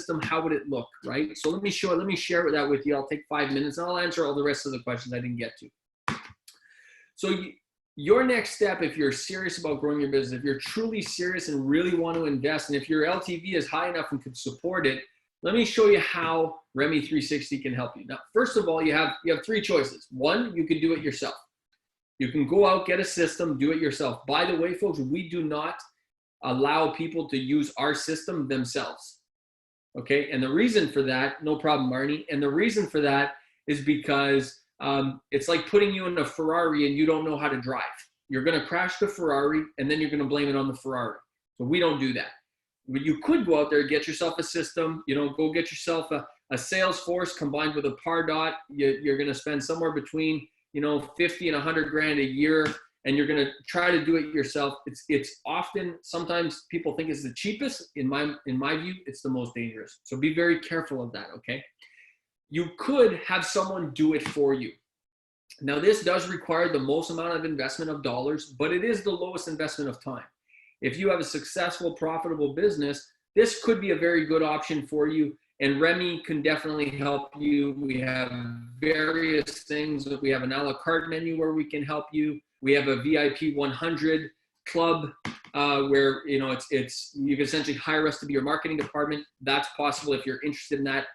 system, how would it look, right? So let me share that with you. I'll take 5 minutes and I'll answer all the rest of the questions I didn't get to. So your next step, if you're serious about growing your business, if you're truly serious and really want to invest, and if your LTV is high enough and can support it, let me show you how Remy 360 can help you. Now, first of all, you have 3 choices. One, you can do it yourself. You can go out, get a system, do it yourself. By the way, folks, we do not allow people to use our system themselves. Okay, and the reason for that, no problem, Marnie, and the reason for that is because it's like putting you in a Ferrari and you don't know how to drive. You're going to crash the Ferrari and then you're going to blame it on the Ferrari. So we don't do that. But you could go out there, get yourself a system, go get yourself a Salesforce combined with a Pardot. You're going to spend somewhere between 50 and 100 grand a year, and you're going to try to do it yourself. It's often, sometimes people think it's the cheapest. In my view, it's the most dangerous. So be very careful of that, okay? You could have someone do it for you. Now, this does require the most amount of investment of dollars, but it is the lowest investment of time. If you have a successful, profitable business, this could be a very good option for you. And Remy can definitely help you. We have various things. We have an a la carte menu where we can help you. We have a VIP 100 club where you can essentially hire us to be your marketing department. That's possible if you're interested in that.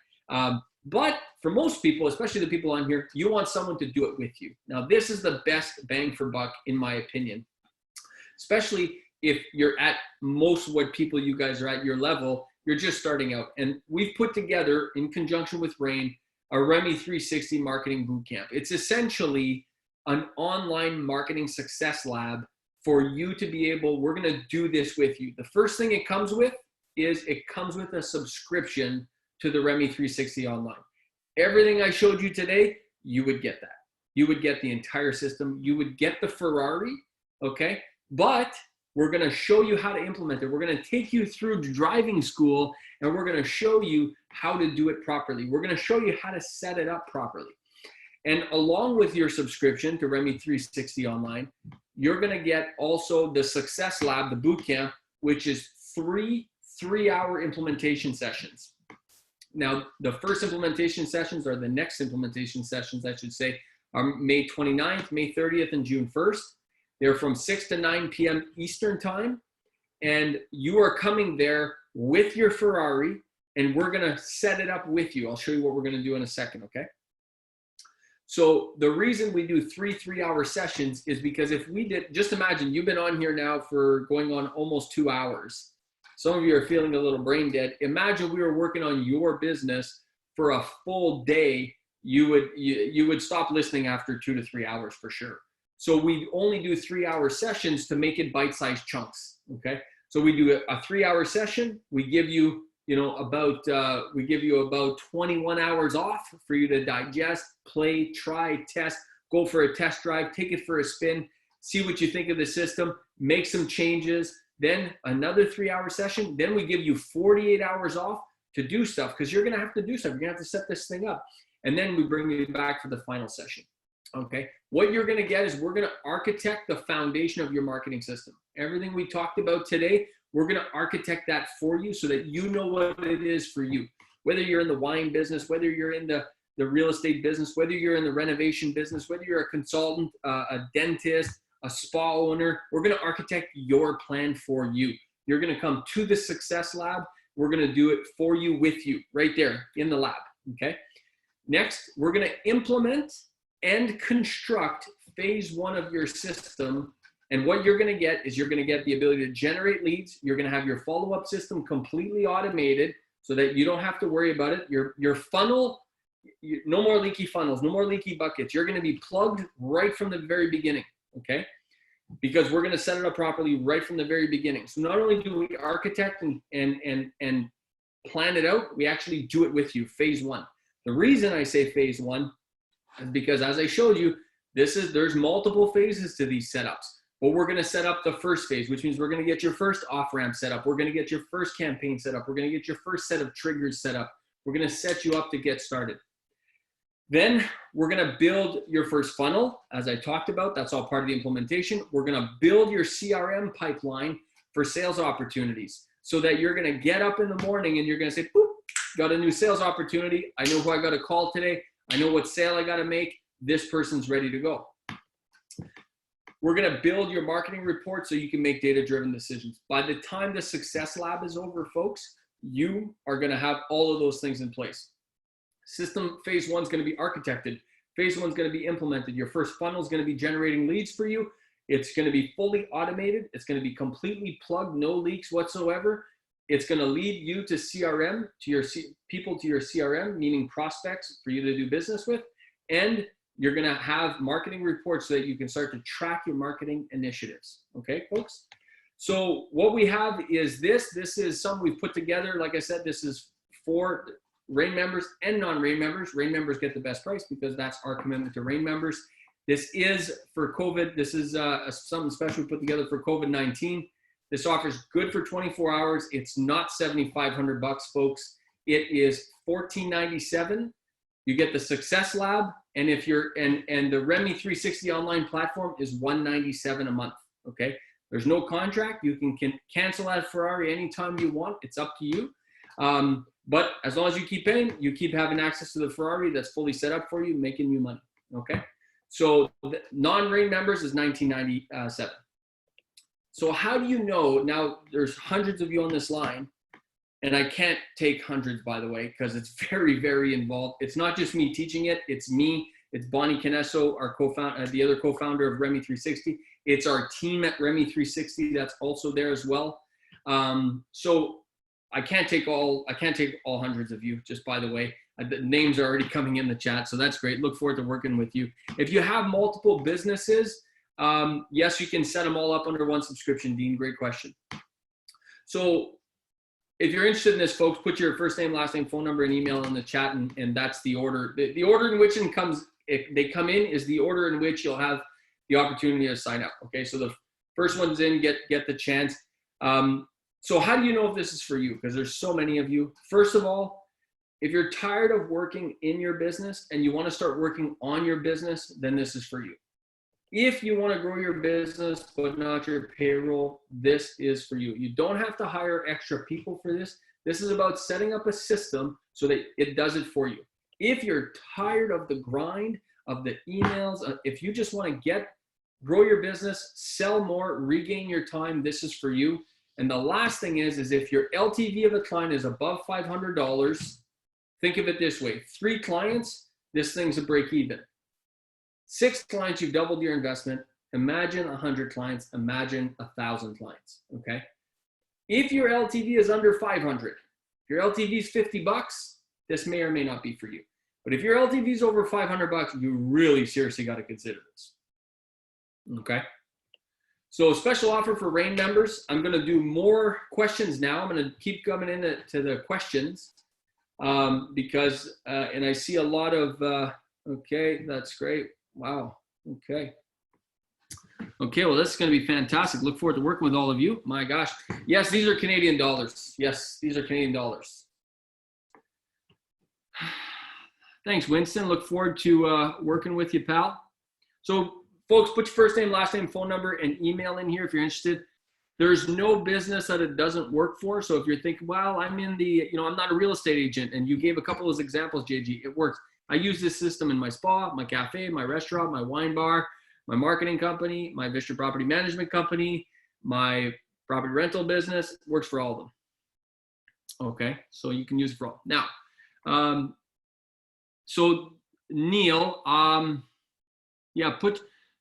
But for most people, especially the people on here, you want someone to do it with you. Now, this is the best bang for buck, in my opinion, especially if you're at most what people you guys are at your level. You're just starting out. And we've put together, in conjunction with Rain, a Remy 360 marketing bootcamp. It's essentially an online marketing success lab for you to be able, we're going to do this with you. The first thing it comes with is it comes with a subscription to the Remy 360 online. Everything I showed you today, you would get that. You would get the entire system. You would get the Ferrari, okay? But we're going to show you how to implement it. We're going to take you through driving school, and we're going to show you how to do it properly. We're going to show you how to set it up properly. And along with your subscription to Remy 360 online, you're going to get also the Success Lab, the bootcamp, which is 3 3-hour implementation sessions. Now, the first implementation sessions, or the next implementation sessions, I should say, are May 29th, May 30th, and June 1st. They're from 6 to 9 p.m. Eastern time. And you are coming there with your Ferrari, and we're going to set it up with you. I'll show you what we're going to do in a second, okay? So the reason we do 3 3-hour sessions is because if we did, just imagine you've been on here now for going on almost 2 hours. Some of you are feeling a little brain dead. Imagine we were working on your business for a full day. You would stop listening after 2 to 3 hours for sure. So we only do 3-hour sessions to make it bite-sized chunks, okay? So we do a 3-hour session. We give you, about 21 hours off for you to digest, play, try, test, go for a test drive, take it for a spin, see what you think of the system, make some changes. Then another 3-hour session. Then we give you 48 hours off to do stuff, because you're going to have to do stuff. You're going to have to set this thing up. And then we bring you back for the final session. Okay, what you're going to get is we're going to architect the foundation of your marketing system. Everything we talked about today, we're going to architect that for you so that you know what it is for you. Whether you're in the wine business, whether you're in the real estate business, whether you're in the renovation business, whether you're a consultant, a dentist, a spa owner, we're going to architect your plan for you. You're going to come to the Success Lab. We're going to do it for you, with you, right there in the lab, okay? Next, we're going to implement and construct phase 1 of your system. And what you're going to get is you're going to get the ability to generate leads. You're going to have your follow-up system completely automated so that you don't have to worry about it. Your funnel, no more leaky funnels, no more leaky buckets. You're going to be plugged right from the very beginning, okay? Because we're going to set it up properly right from the very beginning. So not only do we architect and plan it out, we actually do it with you, phase 1. The reason I say phase 1 is because, as I showed you, there's multiple phases to these setups. But we're going to set up the first phase, which means we're going to get your first off-ramp set up. We're going to get your first campaign set up. We're going to get your first set of triggers set up. We're going to set you up to get started. Then we're going to build your first funnel, as I talked about. That's all part of the implementation. We're going to build your CRM pipeline for sales opportunities so that you're going to get up in the morning and you're going to say, boop, got a new sales opportunity. I know who I got to call today. I know what sale I got to make. This person's ready to go. We're going to build your marketing report so you can make data-driven decisions. By the time the Success Lab is over, folks, you are going to have all of those things in place. System phase 1 is going to be architected. Phase 1 is going to be implemented. Your first funnel is going to be generating leads for you. It's going to be fully automated. It's going to be completely plugged, no leaks whatsoever. It's going to lead you to CRM, to your people to your CRM, meaning prospects for you to do business with. And you're going to have marketing reports so that you can start to track your marketing initiatives. Okay, folks? So what we have is this. This is something we've put together. Like I said, this is for RAIN members and non-RAIN members. RAIN members get the best price because that's our commitment to RAIN members. This is for COVID. This is something special we put together for COVID-19. This offer's good for 24 hours. It's not $7,500, folks. It is $14.97. You get the Success Lab, and if you're and the Remi 360 online platform is $197 a month. Okay, there's no contract. You can cancel that Ferrari anytime you want. It's up to you. But as long as you keep paying, you keep having access to the Ferrari that's fully set up for you, making you money. Okay, so the non-RAIN members is $19.97. So how do you know? Now there's hundreds of you on this line, and I can't take hundreds, by the way, because it's very, very involved. It's not just me teaching it. It's me. It's Bonnie Canesso, our co-founder, the other co-founder of Remi 360. It's our team at Remi 360 that's also there as well. So I can't take all hundreds of you. Just by the way, the names are already coming in the chat, so that's great. Look forward to working with you. If you have multiple businesses, yes, you can set them all up under one subscription. Dean, great question. So if you're interested in this, folks, put your first name, last name, phone number, and email in the chat, and that's the order. The order in which they come in is the order in which you'll have the opportunity to sign up. Okay, so the first one's in, get the chance. So how do you know if this is for you? Because there's so many of you. First of all, if you're tired of working in your business and you want to start working on your business, then this is for you. If you want to grow your business but not your payroll, this is for you. You don't have to hire extra people for this. This is about setting up a system so that it does it for you. If you're tired of the grind, of the emails, if you just want to grow your business, sell more, regain your time, this is for you. And the last thing is if your LTV of a client is above $500, think of it this way: 3 clients, this thing's a break even. 6 clients, you've doubled your investment. Imagine 100 clients, imagine 1,000 clients, okay? If your LTV is under 500, if your LTV is $50, this may or may not be for you. But if your LTV is over $500, you really seriously got to consider this, okay? So special offer for RAIN members. I'm going to do more questions now. I'm going to keep coming into the questions because, and I see a lot of, okay, that's great. Wow. Okay. Okay. Well, this is going to be fantastic. Look forward to working with all of you. My gosh. Yes, these are Canadian dollars. Yes, these are Canadian dollars. Thanks, Winston. Look forward to working with you, pal. So folks, put your first name, last name, phone number, and email in here if you're interested. There's no business that it doesn't work for. So if you're thinking, well, I'm in the, I'm not a real estate agent, and you gave a couple of those examples, JG, it works. I use this system in my spa, my cafe, my restaurant, my wine bar, my marketing company, my Vista property management company, my property rental business. It works for all of them. Okay, so you can use it for all. Now, so Neil,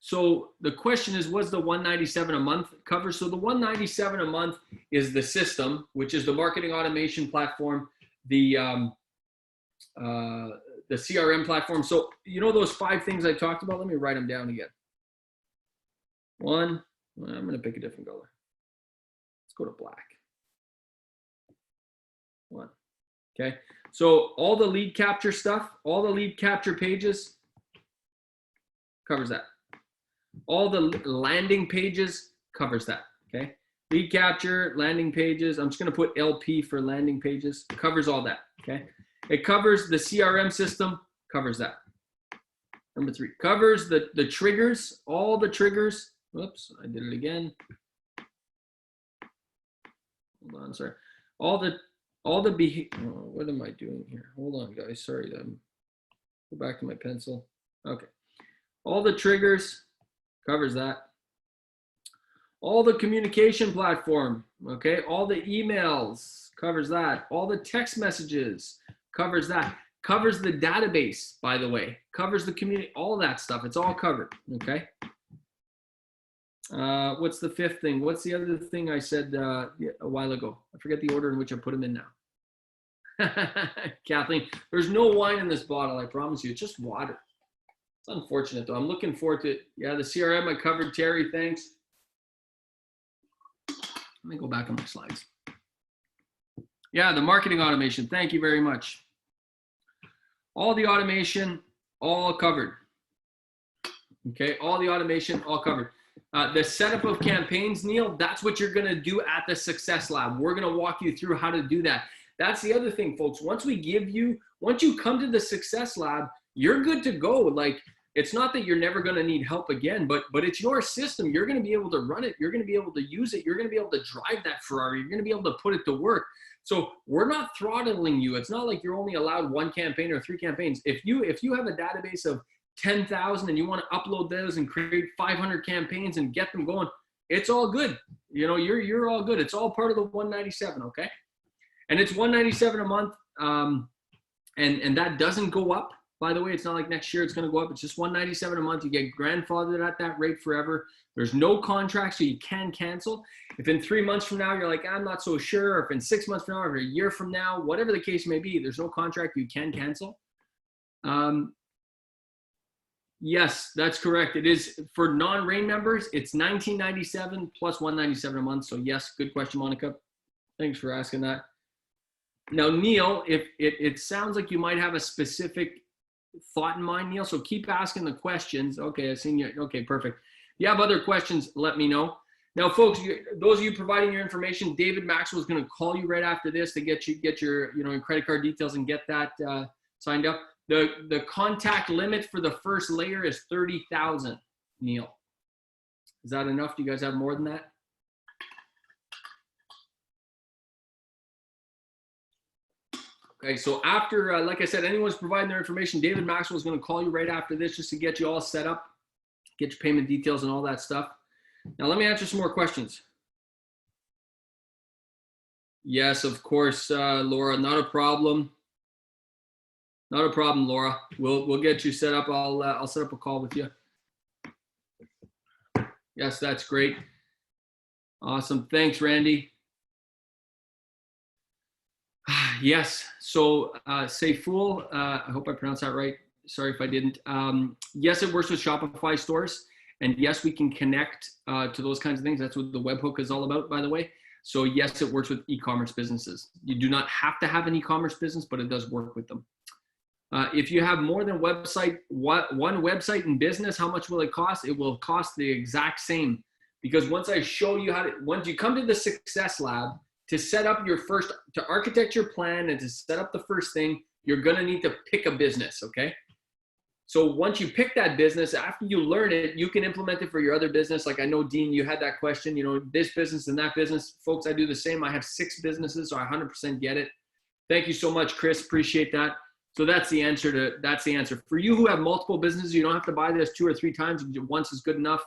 so the question is, what's the $197 a month cover? So the $197 a month is the system, which is the marketing automation platform, the CRM platform. So those 5 things I talked about? Let me write them down again. 1, I'm going to pick a different color. Let's go to black. 1. Okay. So all the lead capture stuff, all the lead capture pages covers that. All the landing pages covers that. Okay. Lead capture, landing pages. I'm just going to put LP for landing pages. Covers all that. Okay. It covers the CRM system, covers that. Number 3, covers the triggers, all the triggers. Whoops, I did it again. Hold on, sorry. All the All the what am I doing here? Hold on, guys. Sorry, go back to my pencil. Okay. All the triggers covers that. All the communication platform, okay? All the emails covers that. All the text messages covers that. Covers the database, by the way. Covers the community, all that stuff. It's all covered, okay? What's the fifth thing? What's the other thing I said a while ago? I forget the order in which I put them in now. Kathleen, there's no wine in this bottle, I promise you. It's just water. It's unfortunate, though. I'm looking forward to it. Yeah, the CRM I covered. Terry, thanks. Let me go back on my slides. Yeah, the marketing automation. Thank you very much. All the automation, all covered. Okay, all the automation, all covered. The setup of campaigns, Neil, that's what you're going to do at the Success Lab. We're going to walk you through how to do that. That's the other thing, folks. Once you come to the Success Lab, you're good to go. Like, it's not that you're never going to need help again, but it's your system. You're going to be able to run it. You're going to be able to use it. You're going to be able to drive that Ferrari. You're going to be able to put it to work. So we're not throttling you. It's not like you're only allowed 1 campaign or 3 campaigns. If you have a database of 10,000 and you want to upload those and create 500 campaigns and get them going, it's all good. You know, you're all good. It's all part of the 197, okay? And it's 197 a month, and that doesn't go up. By the way, it's not like next year it's going to go up. It's just 197 a month. You get grandfathered at that rate forever. There's no contract, so you can cancel. If in 3 months from now you're like, I'm not so sure, or if in 6 months from now, or a year from now, whatever the case may be, there's no contract, you can cancel. Yes, that's correct. It is for non-RAIN members. It's $19.97 plus $197 a month. So yes, good question, Monica. Thanks for asking that. Now, Neil, if it sounds like you might have a specific thought in mind, Neil, so keep asking the questions. Okay, I've seen you. Okay, perfect. If you have other questions, let me know. Now, folks, those of you providing your information, David Maxwell is going to call you right after this to get your your credit card details and get that signed up. The contact limit for the first layer is 30,000. Neil, is that enough? Do you guys have more than that? Okay, so after, like I said, anyone's providing their information, David Maxwell is going to call you right after this just to get you all set up, get your payment details and all that stuff. Now, let me answer some more questions. Yes, of course, Laura, not a problem. Not a problem, Laura. We'll get you set up. I'll set up a call with you. Yes, that's great. Awesome. Thanks, Randy. Yes. So Sayful, I hope I pronounced that right. Sorry if I didn't. Yes, it works with Shopify stores. And yes, we can connect to those kinds of things. That's what the webhook is all about, by the way. So yes, it works with e-commerce businesses. You do not have to have an e-commerce business, but it does work with them. If you have more than one website in business, how much will it cost? It will cost the exact same, because once I show you once you come to the Success Lab to set up to architect your plan and to set up the first thing, you're going to need to pick a business. Okay. So once you pick that business, after you learn it, you can implement it for your other business. Like I know, Dean, you had that question, this business and that business. Folks, I do the same. I have 6 businesses, so I 100% get it. Thank you so much, Chris. Appreciate that. So that's the answer. For you who have multiple businesses, you don't have to buy this 2 or 3 times. Once is good enough.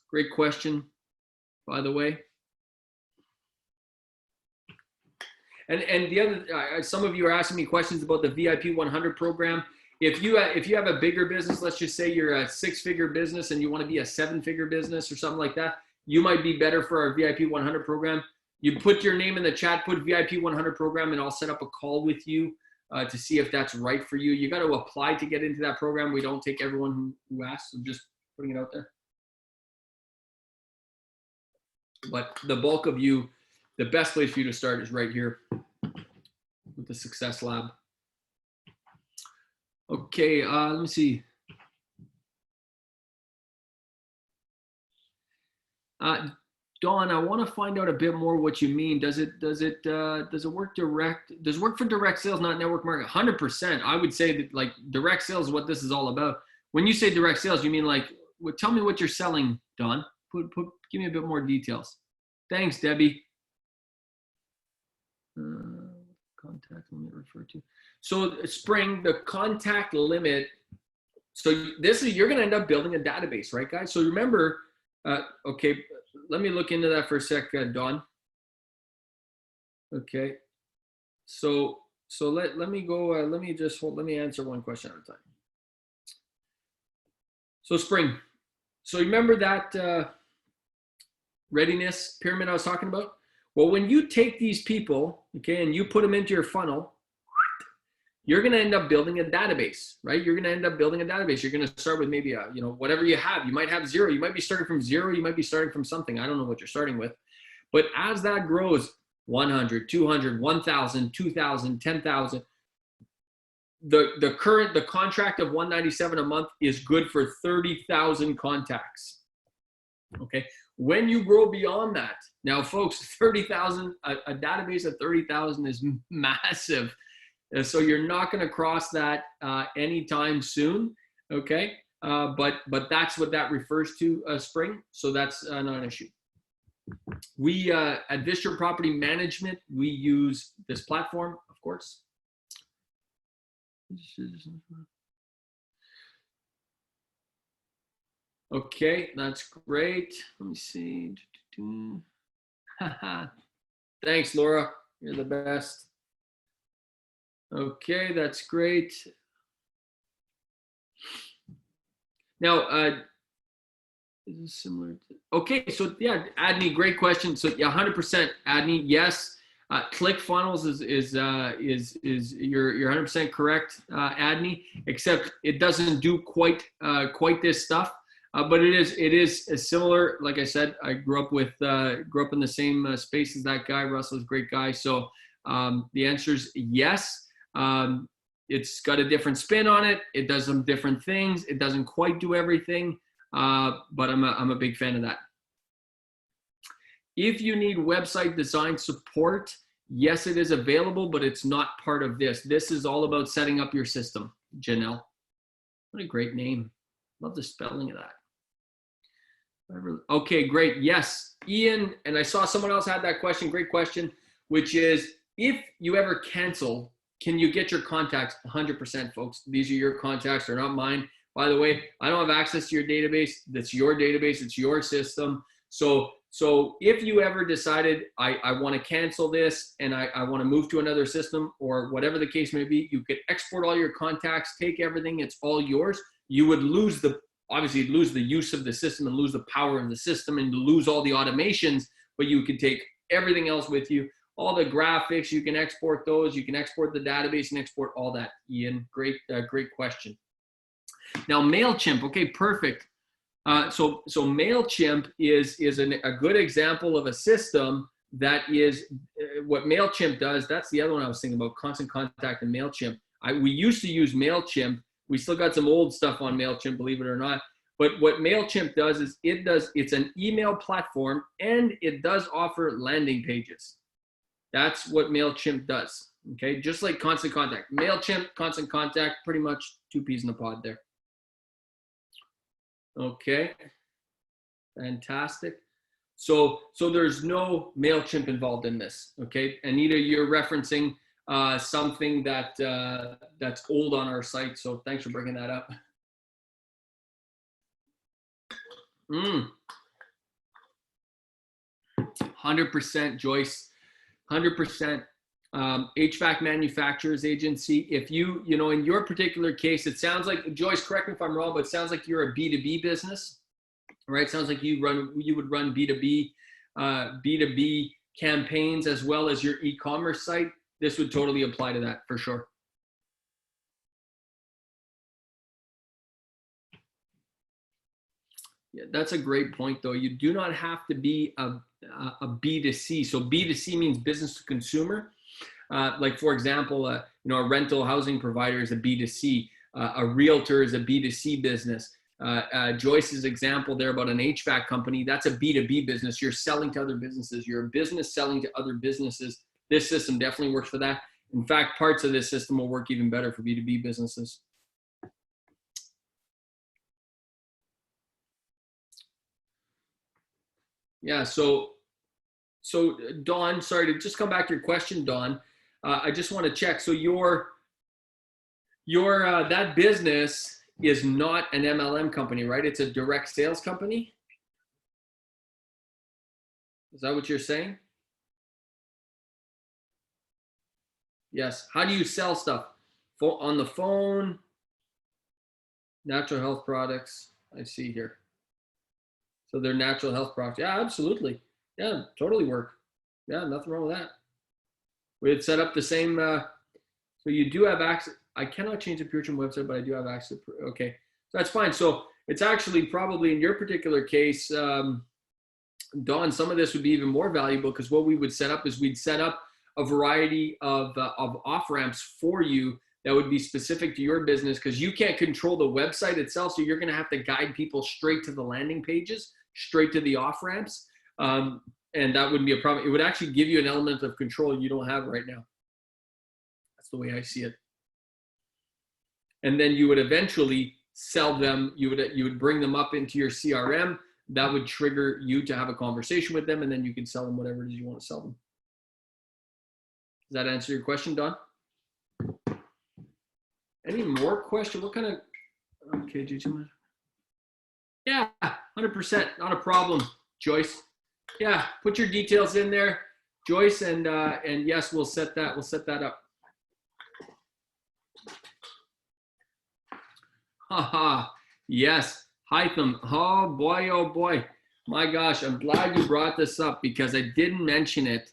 Great question, by the way. And the other, some of you are asking me questions about the VIP 100 program. If you have a bigger business, let's just say you're a 6-figure business and you want to be a 7-figure business or something like that, you might be better for our VIP 100 program. You put your name in the chat, put VIP 100 program, and I'll set up a call with you to see if that's right for you. You got to apply to get into that program. We don't take everyone who asks. I'm just putting it out there. But the bulk of you, the best place for you to start is right here with the Success Lab. Okay, let me see. Dawn, I want to find out a bit more what you mean. Does it work direct? Does it work for direct sales, not network marketing? 100%. I would say that like direct sales is what this is all about. When you say direct sales, you mean like, tell me what you're selling, Dawn. Give me a bit more details. Thanks, Debbie. Contact limit referred to. So Spring, the contact limit. So this is, you're going to end up building a database, right, guys? So remember, okay, let me look into that for a sec, Dawn. Okay, so let me go. Let me answer one question at a time. So Spring. So remember that readiness pyramid I was talking about? Well, when you take these people, okay, and you put them into your funnel, you're going to end up building a database, right? You're going to end up building a database. You're going to start with maybe a, whatever you have. You might have zero. You might be starting from zero. You might be starting from something. I don't know what you're starting with. But as that grows, 100, 200, 1,000, 2,000, 10,000, the contract of $197 a month is good for 30,000 contacts. Okay. When you grow beyond that, now folks, 30,000, a database of 30,000 is massive. So you're not going to cross that anytime soon. Okay. But that's what that refers to, Spring. So that's not an issue. We, at Vistra Property Management, we use this platform, of course. Okay, that's great. Let me see. Thanks, Laura. You're the best. Okay, that's great. Now, is this similar to, okay, so yeah, Adney, great question. So yeah, 100% Adney, yes. ClickFunnels is you're 100% correct, Adney, except it doesn't do quite this stuff. But it is similar. Like I said, I grew up in the same space as that guy. Russell's a great guy. So the answer is yes. It's got a different spin on it. It does some different things. It doesn't quite do everything, but I'm a big fan of that. If you need website design support, yes, it is available, but it's not part of this. This is all about setting up your system. Janelle, what a great name. Love the spelling of that. Okay, great. Yes, Ian, and I saw someone else had that question. Great question, which is, if you ever cancel, can you get your contacts? 100%, folks. These are your contacts. They're not mine. By the way, I don't have access to your database. That's your database. It's your system. So if you ever decided, I want to cancel this and I want to move to another system or whatever the case may be, you could export all your contacts, take everything. It's all yours. You would lose obviously you'd lose the use of the system and lose the power of the system and lose all the automations, but you could take everything else with you. All the graphics, you can export those. You can export the database and export all that. Ian, great question. Now MailChimp, okay, perfect. So MailChimp is a good example of a system that is what MailChimp does. That's the other one I was thinking about, Constant Contact and MailChimp. We used to use MailChimp. We still got some old stuff on MailChimp, believe it or not. But what MailChimp does is it's an email platform and it does offer landing pages. That's what MailChimp does. Okay, just like Constant Contact. MailChimp, Constant Contact, pretty much two peas in a pod there. Okay, fantastic. So there's no MailChimp involved in this. Okay, Anita, you're referencing something that's old on our site. So thanks for bringing that up. 100%, Joyce. 100%. HVAC manufacturers agency. If you in your particular case, it sounds like, Joyce, correct me if I'm wrong, but it sounds like you're a B2B business, right? It sounds like you would run B2B campaigns as well as your e-commerce site. This would totally apply to that for sure. Yeah, that's a great point though. You do not have to be a B2C. So B2C means business to consumer. Like for example, a rental housing provider is a B2C. A realtor is a B2C business. Joyce's example there about an HVAC company, that's a B2B business. You're selling to other businesses. You're a business selling to other businesses. This system definitely works for that. In fact, parts of this system will work even better for B2B businesses. Yeah, so So Dawn, sorry to just come back to your question, Dawn. I just want to check. So your that business is not an MLM company, right? It's a direct sales company. Is that what you're saying? Yes. How do you sell stuff? On the phone, natural health products. I see here. So they're natural health products. Yeah, absolutely. Yeah, totally work. Yeah, nothing wrong with that. We had set up the same. So you do have access. I cannot change the Pure Gym website, but I do have access. Okay, so that's fine. So it's actually probably in your particular case, Dawn, some of this would be even more valuable because what we would set up is we'd set up a variety of off ramps for you that would be specific to your business because you can't control the website itself. So you're going to have to guide people straight to the landing pages, straight to the off ramps. And that wouldn't be a problem. It would actually give you an element of control you don't have right now. That's the way I see it. And then you would eventually sell them. You would bring them up into your CRM. That would trigger you to have a conversation with them, and then you can sell them whatever it is you want to sell them. Does that answer your question, Don? Any more questions? What kind of? Okay, yeah, 100%, not a problem, Joyce. Yeah, put your details in there, Joyce, and yes, we'll set that up. Haha, yes, Hytham. Oh boy. My gosh, I'm glad you brought this up because I didn't mention it.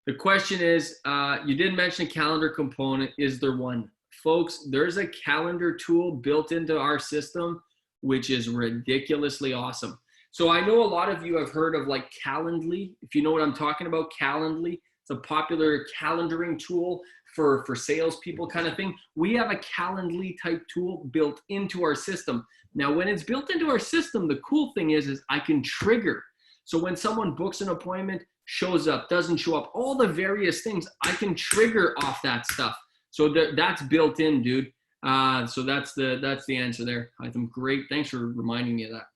The question is, you didn't mention a calendar component. Is there one? Folks, there's a calendar tool built into our system, which is ridiculously awesome. So I know a lot of you have heard of like Calendly. If you know what I'm talking about, Calendly. It's a popular calendaring tool for salespeople kind of thing. We have a Calendly type tool built into our system. Now, when it's built into our system, the cool thing is I can trigger. So when someone books an appointment, shows up, doesn't show up, all the various things, I can trigger off that stuff. So that's built in, dude. So that's the answer there. I'm great. Thanks for reminding me of that.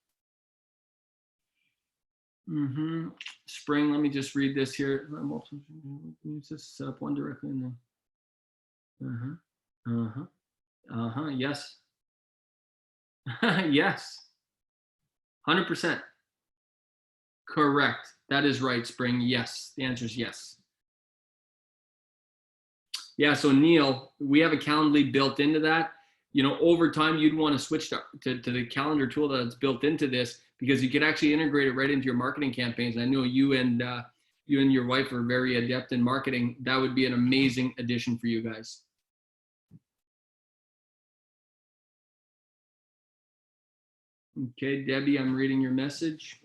Spring, let me just read this here. Just set up one directly in there. Yes. Yes. 100%. Correct. That is right, Spring. Yes. The answer is yes. Yeah, so Neil, we have a Calendly built into that. You know, over time, you'd want to switch to the calendar tool that's built into this because you could actually integrate it right into your marketing campaigns. I know you and your wife are very adept in marketing. That would be an amazing addition for you guys. Okay, Debbie, I'm reading your message.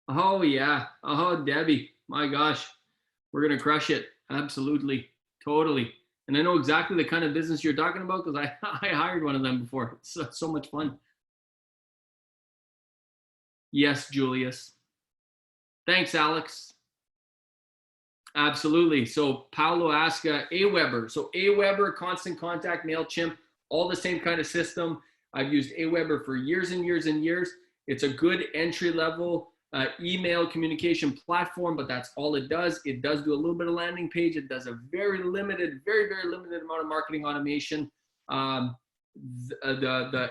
Oh yeah. Oh, Debbie, my gosh, we're going to crush it. Absolutely. Totally. And I know exactly the kind of business you're talking about because I hired one of them before. It's so much fun. Yes, Julius. Thanks, Alex. Absolutely. So Paulo asked Aweber. So Aweber, Constant Contact, MailChimp, all the same kind of system. I've used Aweber for years and years and years. It's a good entry level email communication platform, but that's all it does. It does do a little bit of landing page. It does a very limited amount of marketing automation. The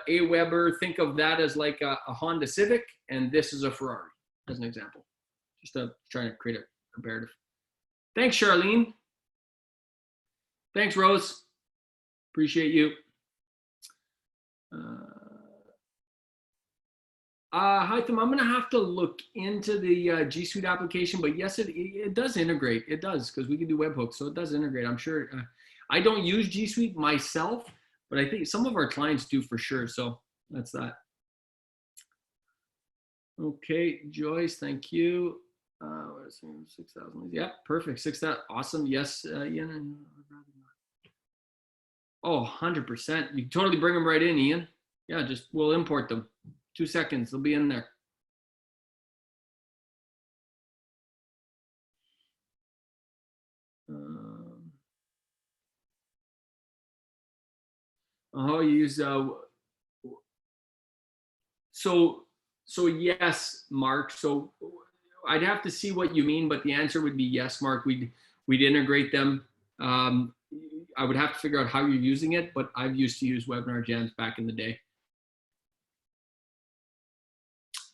Aweber, think of that as like a Honda Civic, and this is a Ferrari, as an example. Just trying to create a comparative. Thanks, Charlene. Thanks, Rose. Appreciate you. Hi, Tom. I'm going to have to look into the G Suite application, but yes, it does integrate. It does because we can do webhooks, so it does integrate. I'm sure. I don't use G Suite myself, but I think some of our clients do for sure. So that's that. Okay, Joyce, thank you. 6,000. Yeah, perfect. 6,000. Awesome. Yes, Ian. Oh, 100%. You can totally bring them right in, Ian. Yeah, we'll import them. 2 seconds, they'll be in there. You use So yes, Mark. So I'd have to see what you mean, but the answer would be yes, Mark. We'd integrate them. I would have to figure out how you're using it, but I've used to use Webinar Jams back in the day.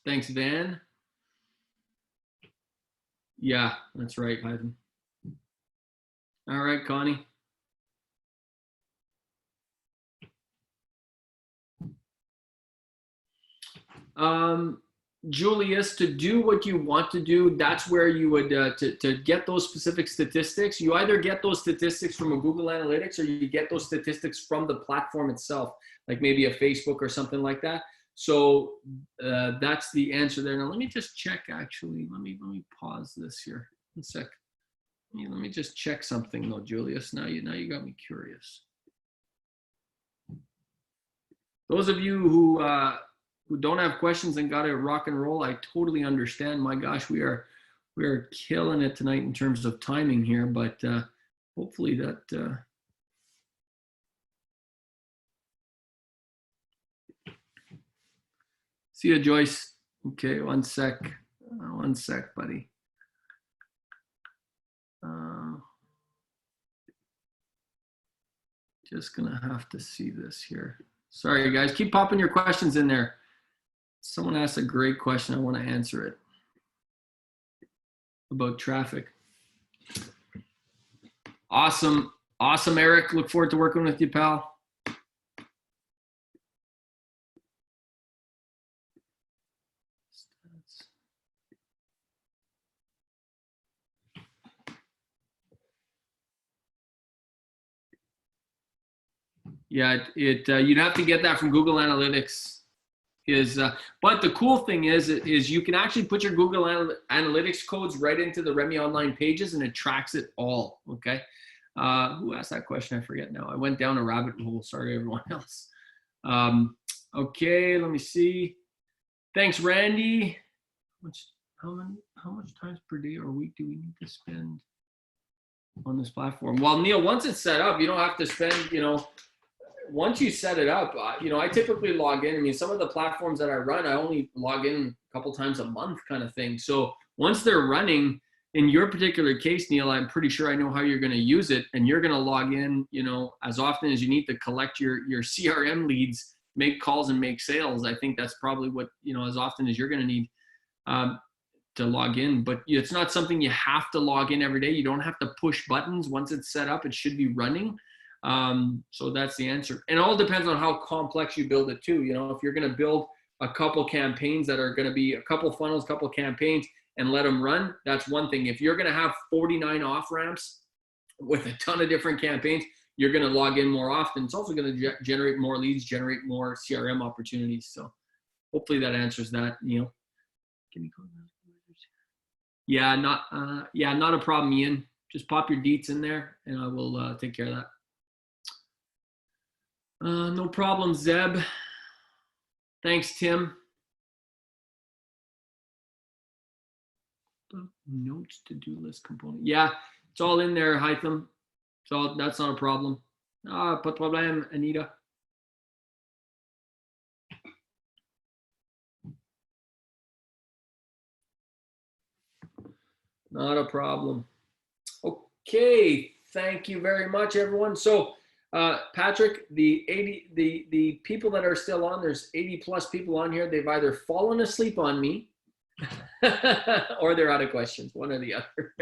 Thanks, Van. Yeah, that's right, Ivan. All right, Connie. Julius, to do what you want to do, that's where you would, to get those specific statistics, you either get those statistics from a Google Analytics or you get those statistics from the platform itself, like maybe a Facebook or something like that. So that's the answer there. Now let me just check, actually, let me pause this here. One sec. Let me just check something though, Julius. Now you got me curious. Those of you who don't have questions and got to rock and roll, I totally understand. My gosh, we are killing it tonight in terms of timing here, but hopefully that see you, Joyce. Okay, one sec, buddy. Just gonna have to see this here. Sorry, guys. Keep popping your questions in there. Someone asked a great question. I want to answer it about traffic. Awesome, Eric. Look forward to working with you, pal. Yeah, you'd have to get that from Google Analytics. But the cool thing is you can actually put your Google Analytics codes right into the Remy Online pages and it tracks it all. Okay. Who asked that question? I forget now. I went down a rabbit hole. Sorry, everyone else. Okay, let me see. Thanks, Randy. How much times per day or week do we need to spend on this platform? Well, Neil, once it's set up, you don't have to spend, once you set it up, I typically log in. I mean, some of the platforms that I run, I only log in a couple times a month kind of thing. So once they're running, in your particular case, Neil, I'm pretty sure I know how you're going to use it. And you're going to log in, as often as you need to collect your CRM leads, make calls and make sales. I think that's probably what, as often as you're going to need to log in. But it's not something you have to log in every day. You don't have to push buttons. Once it's set up, it should be running. So that's the answer. And it all depends on how complex you build it too. If you're going to build a couple campaigns that are going to be a couple funnels, couple campaigns and let them run, that's one thing. If you're going to have 49 off ramps with a ton of different campaigns, you're going to log in more often. It's also going to generate more leads, generate more CRM opportunities. So hopefully that answers that, Neil. Yeah, not a problem, Ian. Just pop your deets in there and I will take care of that. No problem, Zeb. Thanks, Tim. Notes to-do list component. Yeah, it's all in there, Hytham. So that's not a problem. Pas de problème, Anita. Not a problem. Okay, thank you very much, everyone. So Patrick, the people that are still on, there's 80 plus people on here. They've either fallen asleep on me or they're out of questions, one or the other.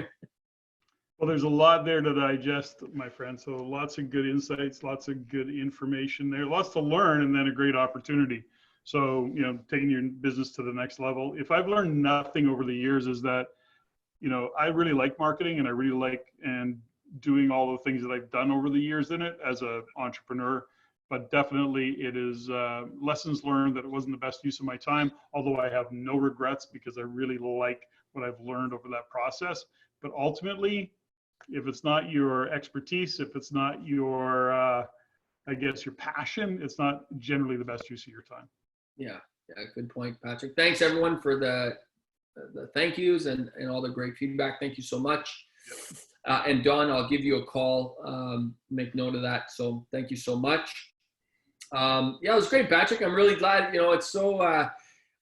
Well, there's a lot there to digest, my friend. So lots of good insights, lots of good information there, lots to learn, and then a great opportunity. So, taking your business to the next level. If I've learned nothing over the years is that, I really like marketing and I really like doing all the things that I've done over the years in it as an entrepreneur, but definitely it is lessons learned that it wasn't the best use of my time, although I have no regrets because I really like what I've learned over that process. But ultimately, if it's not your expertise, if it's not your, your passion, it's not generally the best use of your time. Yeah, good point, Patrick. Thanks everyone for the thank yous and all the great feedback. Thank you so much. And Don, I'll give you a call, make note of that. So thank you so much. Yeah, it was great, Patrick. I'm really glad, it's so,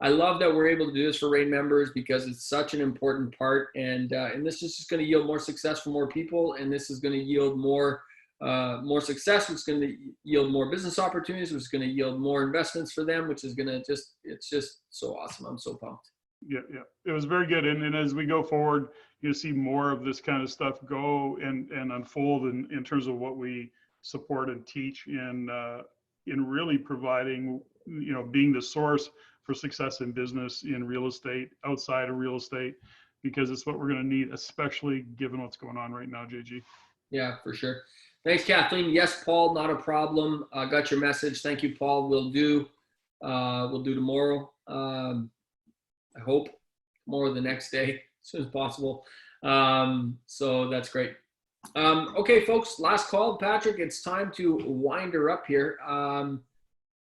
I love that we're able to do this for RAIN members because it's such an important part, and this is just going to yield more success for more people, and this is going to yield more success, which is going to yield more business opportunities, which is going to yield more investments for them, which is going to it's just so awesome. I'm so pumped. Yeah, it was very good. And as we go forward, you'll see more of this kind of stuff go and unfold in terms of what we support and teach in really providing, being the source for success in business, in real estate, outside of real estate, because it's what we're going to need, especially given what's going on right now, JG. Yeah, for sure. Thanks, Kathleen. Yes, Paul, not a problem. I got your message. Thank you, Paul. We'll do tomorrow. I hope tomorrow, the next day, as soon as possible. So that's great. Okay, folks, last call. Patrick, it's time to wind her up here.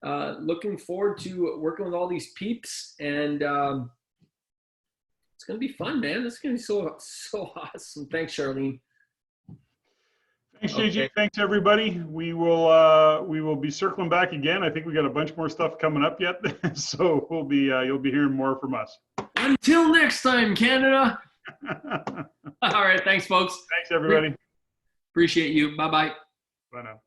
Looking forward to working with all these peeps, and it's going to be fun, man. It's going to be so awesome. Thanks, Charlene. Thanks, JG. Okay. Thanks, everybody. We will be circling back again. I think we got a bunch more stuff coming up yet, so you'll be hearing more from us. Until next time, Canada. All right, thanks, folks. Thanks, everybody. Appreciate you. Bye-bye. Bye now.